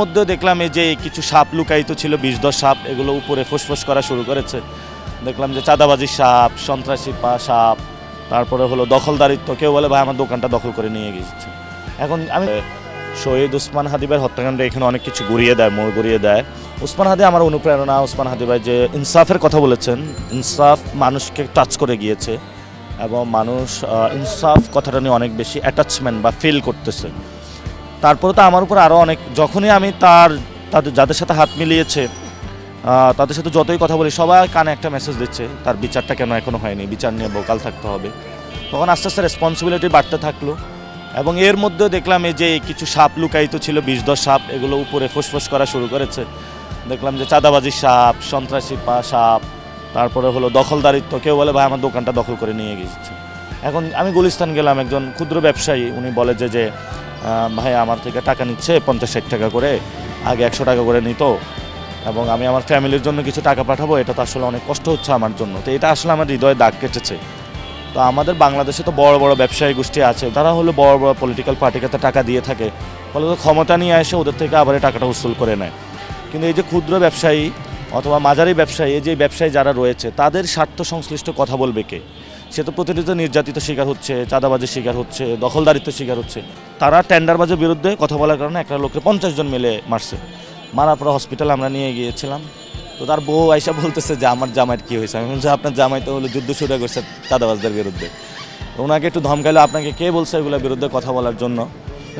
মধ্যে দেখলাম এই যে কিছু সাপ লুকায়িত ছিল, ২০-১০ সাপ, এগুলো উপরে ফুসফুস করা শুরু করেছে। দেখলাম যে চাঁদাবাজির সাপ, সন্ত্রাসী সাপ, তারপরে হলো দখলদারিত্ব। কেউ বলে ভাই আমার দোকানটা দখল করে নিয়ে গিয়েছে। এখন আমি শহীদ ওসমান হাদি ভাইয়ের হত্যাকাণ্ডে এখানে অনেক কিছু ঘুরিয়ে দেয়, মোড় ঘুরিয়ে দেয়। ওসমান হাদি আমার অনুপ্রেরণা। ওসমান হাদি ভাই যে ইনসাফের কথা বলেছেন, ইনসাফ মানুষকে টাচ করে গিয়েছে এবং মানুষ ইনসাফ কথাটা নিয়ে অনেক বেশি অ্যাটাচমেন্ট বা ফিল করতেছে। তারপরে তো আমার উপর আরও অনেক, যখনই আমি তাদের যাদের সাথে হাত মিলিয়েছে তাদের সাথে যতই কথা বলি, সবাই কানে একটা মেসেজ দিচ্ছে তার বিচারটা কেন এখনও হয়নি, বিচার নিয়ে বোকাল থাকতে হবে। তখন আস্তে আস্তে রেসপন্সিবিলিটি বাড়তে থাকলো এবং এর মধ্যে দেখলাম এই যে কিছু সাপ লুকায়িত ছিল, ২০-১০ সাপ, এগুলো উপরে ফুসফুস করা শুরু করেছে। দেখলাম যে চাঁদাবাজির সাপ, সন্ত্রাসী সাপ, তারপরে হলো দখলদারিত্ব। কেউ বলে ভাই আমার দোকানটা দখল করে নিয়ে গিয়েছে। এখন আমি গুলিস্তান গেলাম, একজন ক্ষুদ্র ব্যবসায়ী, উনি বলে যে ভাই আমার থেকে টাকা নিচ্ছে ৫০-৬০ টাকা করে, আগে ১০০ টাকা করে নিত এবং আমি আমার ফ্যামিলির জন্য কিছু টাকা পাঠাবো, এটা তো আসলে অনেক কষ্ট হচ্ছে আমার জন্য। তো এটা আসলে আমার হৃদয়ে দাগ কেটেছে। তো আমাদের বাংলাদেশে তো বড় বড় ব্যবসায়ী গোষ্ঠী আছে, তারা হলো বড় বড় পলিটিক্যাল পার্টিকে টাকা দিয়ে থাকে, ফলে তো ক্ষমতা নিয়ে এসে ওদের থেকে আবার এই টাকাটা উসুল করে নেয়। কিন্তু এই যে ক্ষুদ্র ব্যবসায়ী অথবা মাঝারি ব্যবসায়ী, এই যে ব্যবসায়ী যারা রয়েছে, তাদের স্বার্থ সংশ্লিষ্ট কথা বলবে কে? সে তো প্রতিনিয়ত নির্যাতিত শিকার হচ্ছে, চাঁদাবাজির শিকার হচ্ছে, দখলদারিত্বের শিকার হচ্ছে। তারা টেন্ডারবাজের বিরুদ্ধে কথা বলার কারণে একটা লোককে ৫০ জন মিলে মারছে। মারার পর হসপিটালে আমরা নিয়ে গিয়েছিলাম। তো তার বউ আইসা বলতেছে যে আমার জামাইয়ের কী হয়েছে। আমি বলছি আপনার জামাই তো হলো যুদ্ধ শুরু করছে চাঁদাবাজদের বিরুদ্ধে। ওনাকে একটু ধমকাইলো, আপনাকে কে বলছে এগুলোর বিরুদ্ধে কথা বলার জন্য?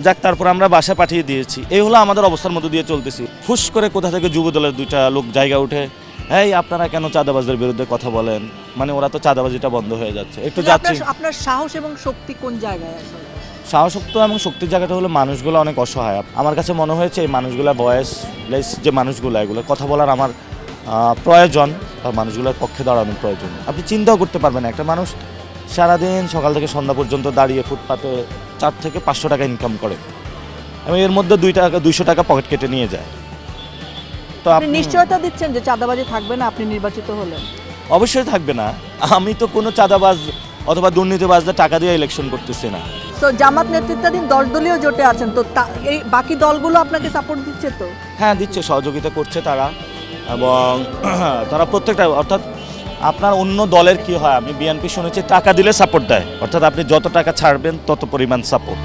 যাক, তারপর আমরা বাসা পাঠিয়ে দিয়েছি। এই হলো আমাদের অবস্থার মধ্যে দিয়ে চলতেছি। ফুস করে কোথা থেকে যুবদলের ২টা লোক জায়গা উঠে, হ্যাঁ আপনারা কেন চাঁদাবাজদের বিরুদ্ধে কথা বলেন? মানে ওরা তো চাঁদাবাজিটা বন্ধ হয়ে যাচ্ছে। একটু যাচ্ছি। আপনার সাহস এবং শক্তি কোন জায়গায় আসলে? সাহসত্ব এবং শক্তির জায়গাটা হলো মানুষগুলো অনেক অসহায়। আমার কাছে মনে হয়েছে এই মানুষগুলো ভয়েসলেস যে মানুষগুলো, এগুলো কথা বলার আমার প্রয়োজন বা মানুষগুলোর পক্ষে দাঁড়ানোর প্রয়োজন। আপনি চিন্তাও করতে পারবেন একটা মানুষ সারাদিন সকাল থেকে সন্ধ্যা পর্যন্ত দাঁড়িয়ে ফুটপাতে ৪ থেকে ৫০০ টাকা ইনকাম করে এবং এর মধ্যে ২০০ টাকা পকেট কেটে নিয়ে যায়। তো আপনি নিশ্চয়তা দিচ্ছেন যে চাঁদাবাজি থাকবে না আপনি নির্বাচিত হলেন? অবশ্যই থাকবে না। আমি তো কোনো চাঁদাবাজ অথবা দুর্নীতিবাজদের টাকা দিয়ে ইলেকশন করতেছি না। তো জামাত নেতৃত্বাধীন ১০ দলীয় জোটে আছেন, তো এই বাকি দলগুলো আপনাকে সাপোর্ট দিচ্ছে? তো হ্যাঁ দিচ্ছে, সহযোগিতা করছে তারা এবং তারা প্রত্যেকটা, অর্থাৎ আপনার অন্য দলের কি হয়, আমি বিএনপি শুনেছি টাকা দিলে সাপোর্ট দেয়, অর্থাৎ আপনি যত টাকা ছাড়বেন তত পরিমাণ সাপোর্ট।